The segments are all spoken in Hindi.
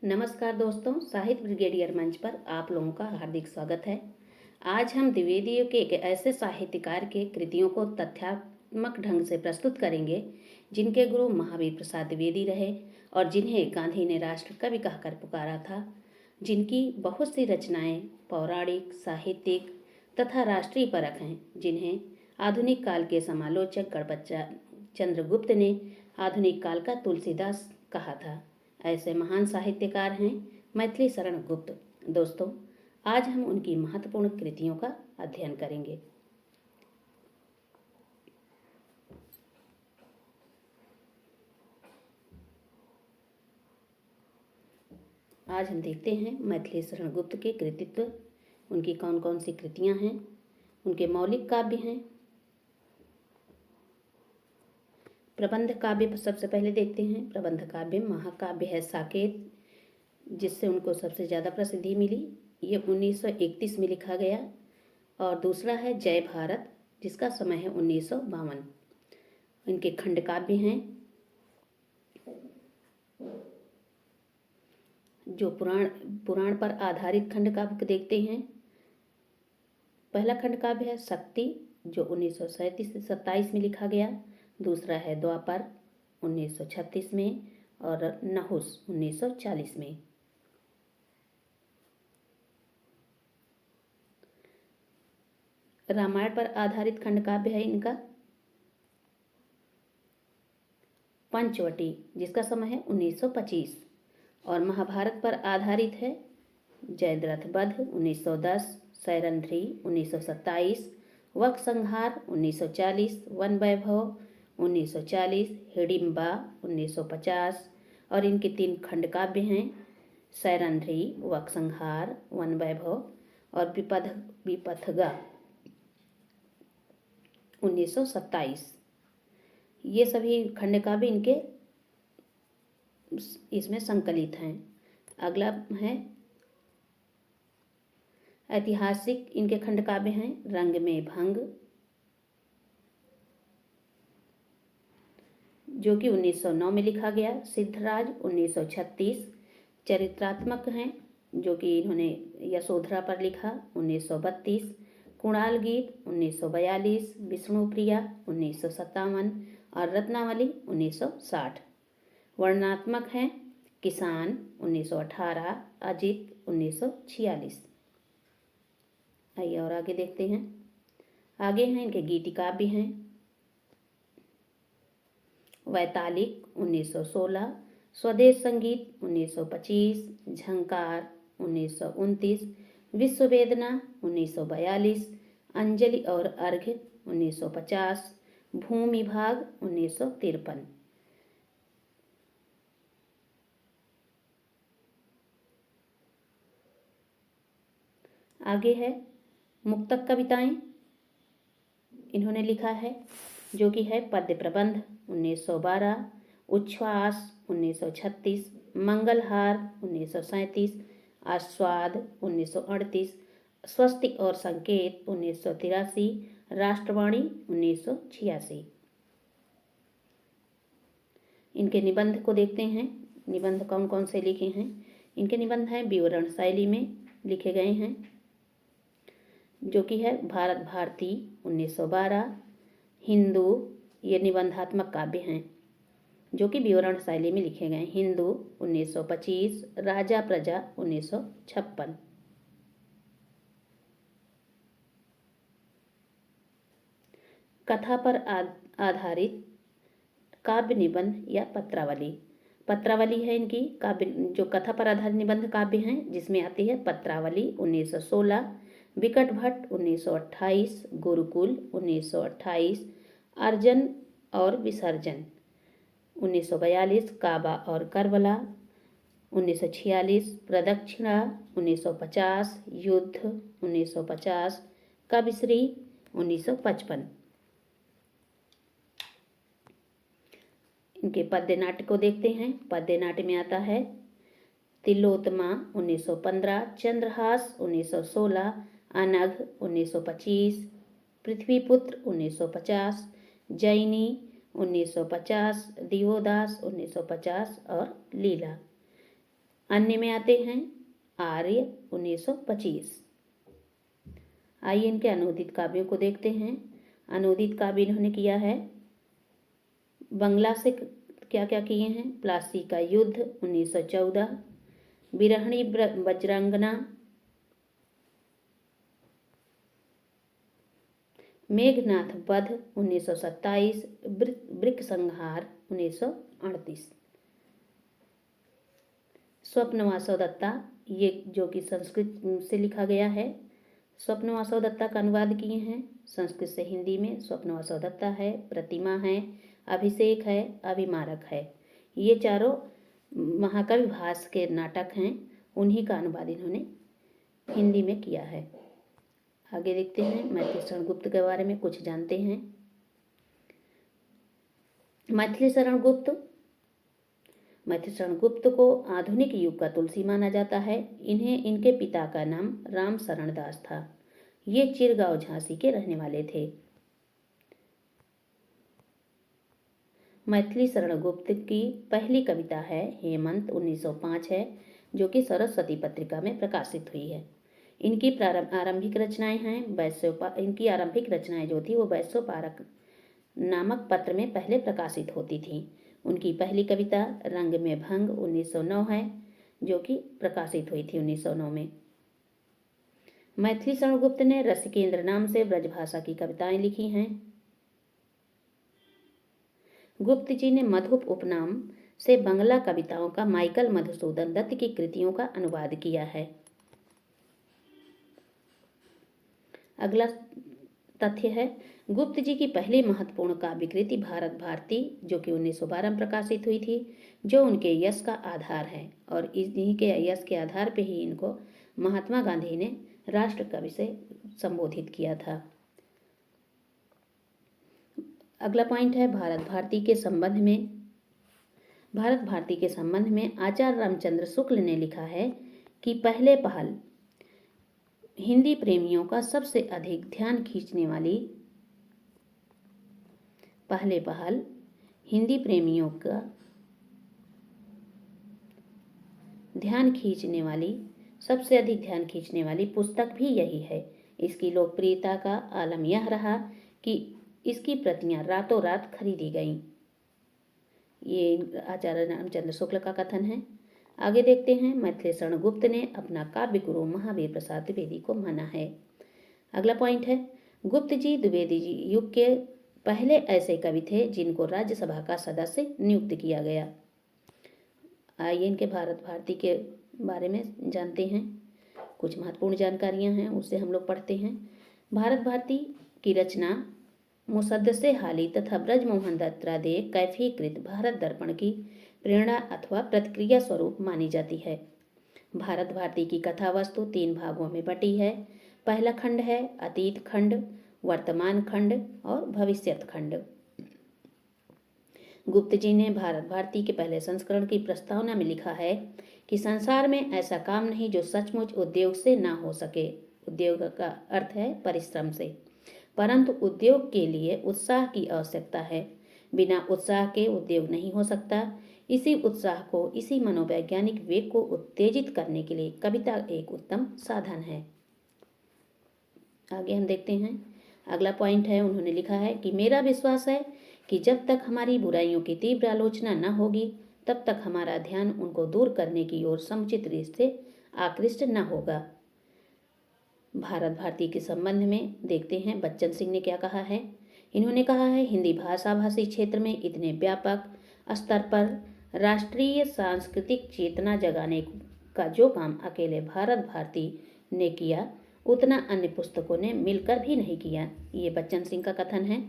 नमस्कार दोस्तों, साहित्य ब्रिगेडियर मंच पर आप लोगों का हार्दिक स्वागत है। आज हम द्विवेदियों के एक ऐसे साहित्यकार के कृतियों को तथ्यात्मक ढंग से प्रस्तुत करेंगे जिनके गुरु महावीर प्रसाद द्विवेदी रहे और जिन्हें गांधी ने राष्ट्र कवि कहकर पुकारा था। जिनकी बहुत सी रचनाएं पौराणिक, साहित्यिक तथा राष्ट्रीय परख हैं, जिन्हें आधुनिक काल के समालोचक गणपत चंद्रगुप्त ने आधुनिक काल का तुलसीदास कहा था। ऐसे महान साहित्यकार हैं मैथिली शरण गुप्त। दोस्तों, आज हम उनकी महत्वपूर्ण कृतियों का अध्ययन करेंगे। आज हम देखते हैं मैथिली शरण गुप्त के कृतित्व, उनकी कौन कौन सी कृतियां हैं, उनके मौलिक काव्य हैं। प्रबंध काव्य सबसे पहले देखते हैं। प्रबंध काव्य महाकाव्य है साकेत, जिससे उनको सबसे ज़्यादा प्रसिद्धि मिली। ये 1931 में लिखा गया। और दूसरा है जय भारत, जिसका समय है 1952। इनके खंड काव्य हैं जो पुराण पर आधारित खंड काव्य देखते हैं। पहला खंड काव्य है शक्ति, जो 1937 से 27 में लिखा गया। दूसरा है द्वापर 1936 में और नहुस 1940 में। रामायण पर आधारित खंड काव्य है इनका पंचवटी, जिसका समय है 1925। और महाभारत पर आधारित है जयद्रथ वध 1910, सैरंध्री 1927, वक संहार 1940, वन वैभव 1940, हिडिंबा 1950। और इनके 3 खंड काव्य हैं सैरंध्री, वक संहार, वन वैभव और विपथगा 1927। ये सभी खंड काव्य इनके इसमें संकलित हैं। अगला है ऐतिहासिक, इनके खंड काव्य हैं रंग में भंग, जो कि 1909 में लिखा गया। सिद्धराज 1936। चरित्रात्मक हैं, जो कि इन्होंने यशोधरा पर लिखा 1932। कुणाल गीत 1942, विष्णुप्रिया 1957 और रत्नावली 1960। वर्णनात्मक हैं किसान 1918, अजित 1946। आइए और आगे देखते हैं। आगे हैं इनके गीति काव्य हैं वैतालिक 1916, स्वदेश संगीत 1925, झंकार 1929, विश्व वेदना 1942, अंजलि और अर्घ्य 1950, भूमि भाग 1953। आगे है मुक्तक कविताएं, इन्होंने लिखा है, जो कि है पद्य प्रबंध 1912, उच्छ्वास 1936, मंगलहार 1937, आस्वाद 1938, स्वस्ति और संकेत 1983, राष्ट्रवाणी 1986। इनके निबंध को देखते हैं। निबंध कौन कौन से लिखे हैं। इनके निबंध हैं विवरण शैली में लिखे गए हैं, जो कि है भारत भारती 1912, हिंदू, ये निबंधात्मक काव्य हैं जो कि विवरण शैली में लिखे गए। हिंदू 1925, राजा प्रजा 1956। कथा पर आधारित काव्य निबंध या पत्रावली। पत्रावली है इनकी काव्य, जो कथा पर आधारित निबंध काव्य हैं, जिसमें आती है पत्रावली 1916, विकट भट्ट 1928, गुरुकुल 1928, अर्जन और विसर्जन 1942, काबा और करबला 1946, प्रदक्षिणा 1950, युद्ध 1950, कविश्री 1955। इनके पद्य नाट्य को देखते हैं। पद्य नाट्य में आता है तिलोत्तमा 1915, चंद्रहास 1916, अनघ 1925, पृथ्वीपुत्र 1950, जैनी 1950, दिवोदास 1950 और लीला अन्य में आते हैं आर्य 1925। आइए इनके अनूदित काव्यों को देखते हैं। अनूदित काव्य इन्होंने किया है बंगला से क्या क्या किए हैं, प्लासी का युद्ध 1914, बिरहणी वज्रांगना, मेघनाथ वध 1927, वृक संहार 1938। स्वप्नवासव दत्ता, ये जो कि संस्कृत से लिखा गया है। स्वप्नवासव दत्ता का अनुवाद किए हैं संस्कृत से हिंदी में। स्वप्नवासव दत्ता है, प्रतिमा है, अभिषेक है, अभिमारक है। ये चारों महाकवि भास के नाटक हैं, उन्हीं का अनुवाद इन्होंने हिंदी में किया है। आगे देखते हैं, मैथिली शरण गुप्त के बारे में कुछ जानते हैं। मैथिली शरण गुप्त को आधुनिक युग का तुलसी माना जाता है। इनके पिता का नाम राम शरण दास था। ये चिरगांव झांसी के रहने वाले थे। मैथिली शरण गुप्त की पहली कविता है हेमंत 1905 है, जो कि सरस्वती पत्रिका में प्रकाशित हुई है। इनकी आरंभिक रचनाएं हैं इनकी आरंभिक रचनाएं जो थी वो वैश्योपारक नामक पत्र में पहले प्रकाशित होती थी। उनकी पहली कविता रंग में भंग 1909 है, जो कि प्रकाशित हुई थी 1909 में। मैथिली शरण गुप्त ने रसिकेंद्र नाम से ब्रजभाषा की कविताएं लिखी हैं। गुप्त जी ने मधुप उपनाम से बंगला कविताओं का माइकल मधुसूदन दत्त की कृतियों का अनुवाद किया है। अगला तथ्य है, गुप्त जी की पहली महत्वपूर्ण काव्य कृति भारत भारती, जो कि 1912 में प्रकाशित हुई थी, जो उनके यश का आधार है, और इन्हीं के यश के आधार पर ही इनको महात्मा गांधी ने राष्ट्र कवि से संबोधित किया था। अगला पॉइंट है, भारत भारती के संबंध में आचार्य रामचंद्र शुक्ल ने लिखा है कि पहले पहल हिंदी प्रेमियों का सबसे अधिक ध्यान खींचने वाली पुस्तक भी यही है। इसकी लोकप्रियता का आलम यह रहा कि इसकी प्रतियां रातों रात खरीदी गईं। ये आचार्य रामचंद्र शुक्ल का कथन है। आगे देखते हैं, मैथिली शरण गुप्त ने अपना काव्य गुरु महावीर प्रसाद द्विवेदी को माना है। अगला पॉइंट है, गुप्त जी द्विवेदी जी युग के पहले ऐसे कवि थे जिनको राज्यसभा का सदस्य नियुक्त किया गया। आइए इनके भारत भारती के बारे में जानते हैं। कुछ महत्वपूर्ण जानकारियां हैं, उससे हम लोग पढ़ते हैं। भारत भारती की रचना मुसद्दसे हाली तथा ब्रजमोहन दत्तात्रेय कैफीकृत भारत दर्पण की प्रेरणा अथवा प्रतिक्रिया स्वरूप मानी जाती है। भारत भारती की कथा वस्तु 3 भागों में बटी है। पहला खंड है अतीत खंड, वर्तमान खंड और भविष्यत खंड। गुप्त जी ने भारत भारती के पहले संस्करण की प्रस्तावना में लिखा है कि संसार में ऐसा काम नहीं जो सचमुच उद्योग से ना हो सके। उद्योग का अर्थ है परिश्रम से, परंतु उद्योग के लिए उत्साह की आवश्यकता है। बिना उत्साह के उद्योग नहीं हो सकता। इसी उत्साह को, इसी मनोवैज्ञानिक वेग को उत्तेजित करने के लिए कविता एक उत्तम साधन है। आगे हम देखते हैं, अगला पॉइंट है, उन्होंने लिखा है कि मेरा विश्वास है कि जब तक हमारी बुराइयों की तीव्र आलोचना न होगी, तब तक हमारा ध्यान उनको दूर करने की ओर समुचित रूप से आकृष्ट न होगा। भारत भारती के संबंध में देखते हैं बच्चन सिंह ने क्या कहा है। इन्होंने कहा है, हिंदी भाषी क्षेत्र में इतने व्यापक स्तर पर राष्ट्रीय सांस्कृतिक चेतना जगाने का जो काम अकेले भारत भारती ने किया, उतना अन्य पुस्तकों ने मिलकर भी नहीं किया। ये बच्चन सिंह का कथन है।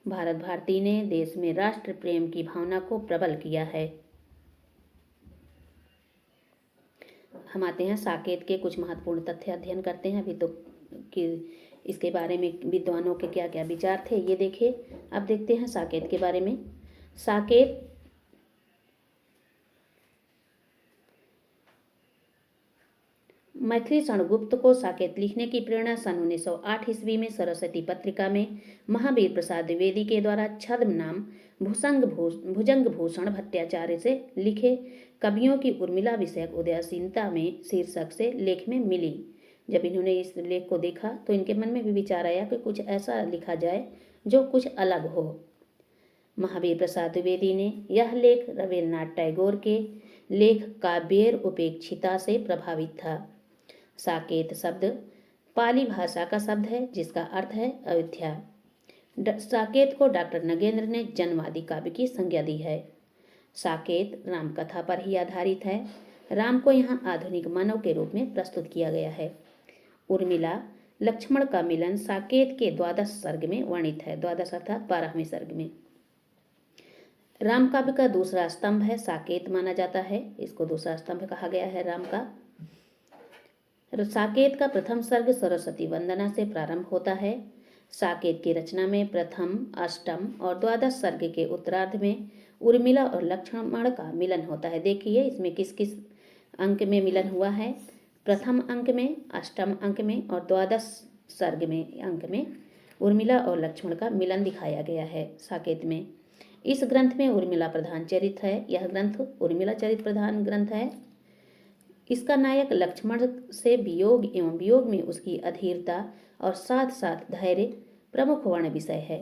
भारत भारती ने देश में राष्ट्र प्रेम की भावना को प्रबल किया है। हम आते हैं साकेत के कुछ महत्वपूर्ण तथ्य अध्ययन करते हैं। अभी तो कि इसके बारे में विद्वानों के क्या क्या विचार थे ये देखिए। अब देखते हैं साकेत के बारे में। साकेत मैथिली शरणगुप्त को साकेत लिखने की प्रेरणा सन 1908 ईस्वी में सरस्वती पत्रिका में महावीर प्रसाद द्विवेदी के द्वारा छद्म नाम भुजंग भूषण भट्टाचार्य से लिखे कवियों की उर्मिला विषयक उदासीनता में शीर्षक से लेख में मिली। जब इन्होंने इस लेख को देखा तो इनके मन में भी विचार आया कि कुछ ऐसा लिखा जाए जो कुछ अलग हो। महावीर प्रसाद द्विवेदी ने यह लेख रवींद्रनाथ टैगोर के लेख काव्येर उपेक्षिता से प्रभावित था। साकेत शब्द पाली भाषा का शब्द है जिसका अर्थ है अयोध्या। साकेत को डॉक्टर नगेंद्र ने जनवादी काव्य की संज्ञा दी है। साकेत रामकथा पर ही आधारित है। राम को यहाँ आधुनिक मानव के रूप में प्रस्तुत किया गया है। उर्मिला लक्ष्मण का मिलन साकेत के 12 सर्ग में वर्णित है। 12 अर्थात 12वें सर्ग में। राम काव्य का दूसरा स्तंभ है साकेत माना जाता है। इसको दूसरा स्तंभ कहा गया है राम का। साकेत का प्रथम सर्ग सरस्वती वंदना से प्रारंभ होता है। साकेत की रचना में प्रथम, अष्टम और 12 सर्ग के उत्तरार्ध में उर्मिला और लक्ष्मण का मिलन होता है। देखिए इसमें किस किस अंक में मिलन हुआ है। प्रथम अंक में, अष्टम अंक में और 12 सर्ग में अंक में उर्मिला और लक्ष्मण का मिलन दिखाया गया है साकेत में। इस ग्रंथ में उर्मिला प्रधान चरित्र है। यह ग्रंथ उर्मिला चरित्र प्रधान ग्रंथ है। इसका नायक लक्ष्मण से वियोग एवं वियोग में उसकी अधीरता और साथ साथ धैर्य प्रमुख वर्ण विषय है।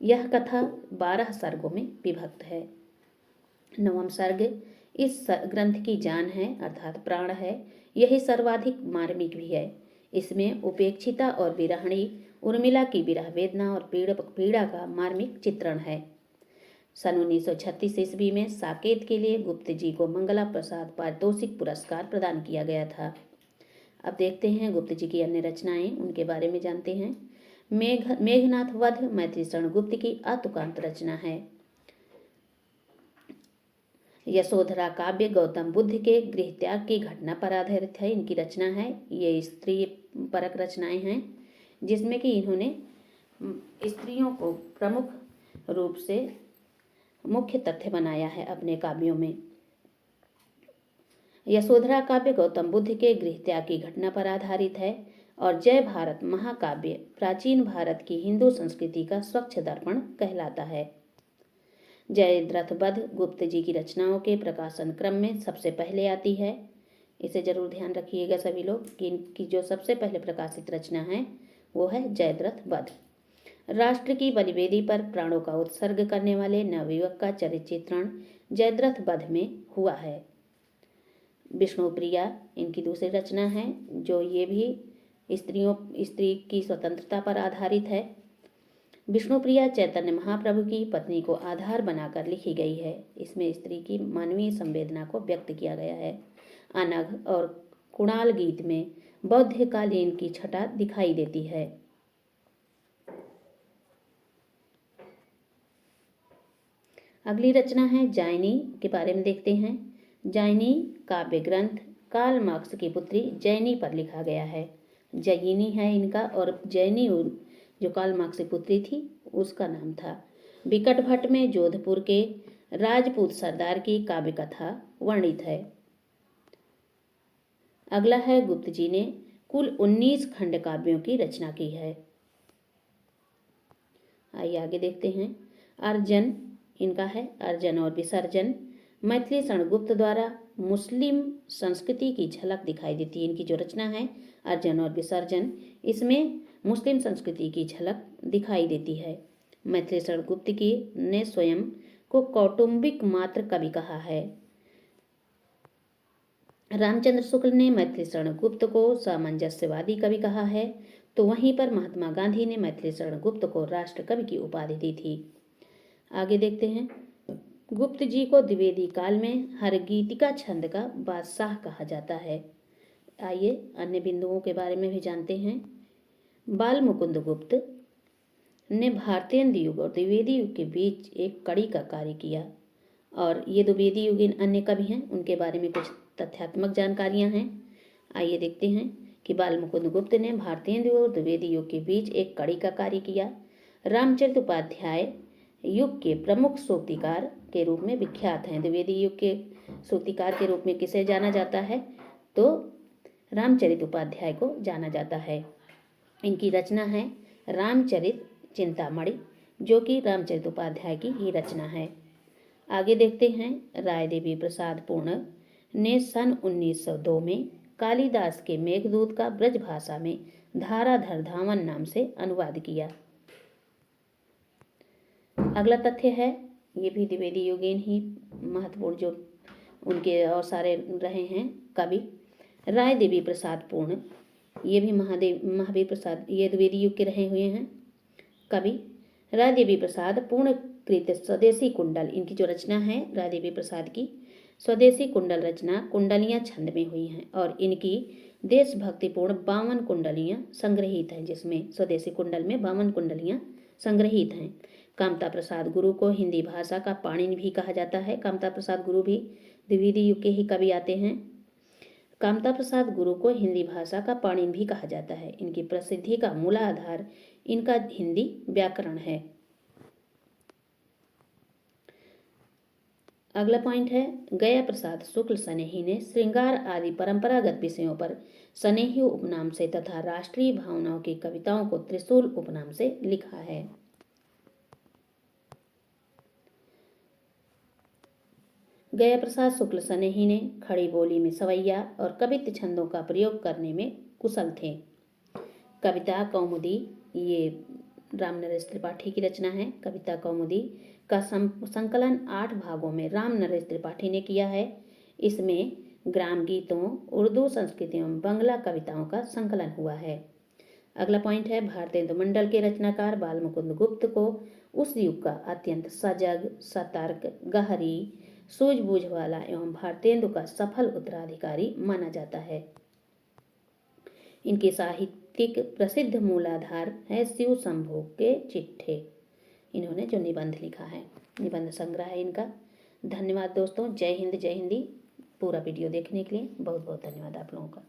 यह कथा 12 सर्गों में विभक्त है। 9वां सर्ग इस ग्रंथ की जान है अर्थात प्राण है। यही सर्वाधिक मार्मिक भी है। इसमें उपेक्षिता और विरहणी उर्मिला की विरह वेदना और पीड़ा का मार्मिक चित्रण है। सन 1936 ईस्वी में साकेत के लिए गुप्त जी को मंगला प्रसाद पारितोषिक पुरस्कार प्रदान किया गया था। अब देखते हैं गुप्त जी की अन्य रचनाएं, उनके बारे में जानते हैं। मेघनाथ वध मैथिली शरणगुप्त की अतुकांत रचना है। यशोधरा काव्य गौतम बुद्ध के गृह त्याग की घटना पर आधारित है। इनकी रचना है। ये स्त्री परक रचनाएं हैं जिसमें कि इन्होंने स्त्रियों को प्रमुख रूप से मुख्य तथ्य बनाया है अपने काव्यों में। यशोधरा काव्य गौतम बुद्ध के गृह त्याग की घटना पर आधारित है और जय भारत महाकाव्य प्राचीन भारत की हिंदू संस्कृति का स्वच्छ दर्पण कहलाता है। जयद्रथ वध गुप्त जी की रचनाओं के प्रकाशन क्रम में सबसे पहले आती है। इसे जरूर ध्यान रखिएगा सभी लोग कि इनकी जो सबसे पहले प्रकाशित रचना है वो है जयद्रथ वध। राष्ट्र की बलिवेदी पर प्राणों का उत्सर्ग करने वाले नवयुवक का चरित्र चित्रण जयद्रथ वध में हुआ है। विष्णुप्रिया इनकी दूसरी रचना है जो ये भी स्त्री की स्वतंत्रता पर आधारित है। विष्णुप्रिया चैतन्य महाप्रभु की पत्नी को आधार बनाकर लिखी गई है। इसमें स्त्री की मानवीय संवेदना को व्यक्त किया गया है। अनघ और कुणाल गीत में बौद्धकालीन की छटा दिखाई देती है। अगली रचना है जाइनी के बारे में देखते हैं। जाइनी काव्य ग्रंथ कार्ल मार्क्स की पुत्री जैनी पर लिखा गया है। जयिनी है इनका और जैनी जो कार्ल मार्क्स की पुत्री थी उसका नाम था। विकट भट्ट में जोधपुर के राजपूत सरदार की काव्य कथा वर्णित है। अगला है गुप्त जी ने कुल 19 खंड काव्यों की रचना की है। आइए आगे देखते हैं। अर्जन इनका है। अर्जन और विसर्जन मैथिली शरणगुप्त द्वारा मुस्लिम संस्कृति की झलक दिखाई देती है। इनकी जो रचना है अर्जन और विसर्जन, इसमें मुस्लिम संस्कृति की झलक दिखाई देती है। मैथिली शरणगुप्त की ने स्वयं को कौटुंबिक मात्र कवि कहा है। रामचंद्र शुक्ल ने मैथिली शरणगुप्त को सामंजस्यवादी कवि कहा है, तो वहीं पर महात्मा गांधी ने मैथिली शरणगुप्त को राष्ट्र कवि की उपाधि दी थी। आगे देखते हैं। गुप्त जी को द्विवेदी काल में हरगीतिका छंद का बादशाह कहा जाता है। आइए अन्य बिंदुओं के बारे में भी जानते हैं। बाल मुकुंद गुप्त ने भारतेंद्र युग और द्विवेदी युग के बीच एक कड़ी का कार्य किया और ये द्विवेदी युगीन अन्य कवि हैं, उनके बारे में कुछ तथ्यात्मक जानकारियां हैं। आइए देखते हैं कि बाल मुकुंद गुप्त ने भारतेंद्र युग और द्विवेदी युग के बीच एक कड़ी का कार्य किया। रामचरित उपाध्याय युग के प्रमुख सूक्तिकार के रूप में विख्यात हैं। द्विवेदी युग के सूक्तिकार के रूप में किसे जाना जाता है तो रामचरित उपाध्याय को जाना जाता है। इनकी रचना है रामचरित चिंतामणि, जो कि रामचरित उपाध्याय की ही रचना है। आगे देखते हैं। राय देवी प्रसाद पूर्ण ने सन 1902 में कालिदास के मेघदूत का ब्रज भाषा में धाराधर धावन नाम से अनुवाद किया। अगला तथ्य है, ये भी द्विवेदी योगेन ही महत्वपूर्ण जो उनके और सारे रहे हैं कवि। राय देवी प्रसाद पूर्ण, ये भी महावीर प्रसाद, ये द्विवेदी युग के रहे हुए हैं कवि। राय देवी प्रसाद पूर्ण कृत स्वदेशी कुंडल, इनकी जो रचना है राय देवी प्रसाद की स्वदेशी कुंडल रचना कुंडलियां छंद में हुई हैं और इनकी देशभक्तिपूर्ण 52 कुंडलियां संग्रहित हैं, जिसमें स्वदेशी कुंडल में 52 कुंडलियां संग्रहित हैं। कामता प्रसाद गुरु को हिंदी भाषा का पाणिनि भी कहा जाता है। कामता प्रसाद गुरु भी द्विवेदी युग के ही कवि आते हैं। कामता प्रसाद गुरु को हिंदी भाषा का पाणिनि भी कहा जाता है। इनकी प्रसिद्धि का मूल आधार इनका हिंदी व्याकरण है। अगला पॉइंट है, गया प्रसाद शुक्ल सनेही ने श्रृंगार आदि परंपरागत विषयों पर सनेही उपनाम से तथा राष्ट्रीय भावनाओं की कविताओं को त्रिशूल उपनाम से लिखा है। गया प्रसाद शुक्ल सनेही ने खड़ी बोली में सवैया और कवित्व छंदों का प्रयोग करने में कुशल थे। कविता कौमुदी, ये राम नरेश त्रिपाठी की रचना है। कविता कौमुदी का संकलन 8 भागों में राम नरेश त्रिपाठी ने किया है। इसमें ग्राम गीतों, उर्दू, संस्कृत एवं बंगला कविताओं का संकलन हुआ है। अगला पॉइंट है, भारतेंदु मंडल के रचनाकार बालमुकुंद गुप्त को उस युग का अत्यंत सजग, सतर्क, गहरी सूझबूझ वाला एवं भारतेंदु का सफल उत्तराधिकारी माना जाता है। इनके साहित्यिक प्रसिद्ध मूलाधार है शिव शंभू के चिट्ठे। इन्होंने जो निबंध लिखा है, निबंध संग्रह है इनका। धन्यवाद दोस्तों। जय हिंद, जय हिंदी। पूरा वीडियो देखने के लिए बहुत बहुत धन्यवाद आप लोगों का।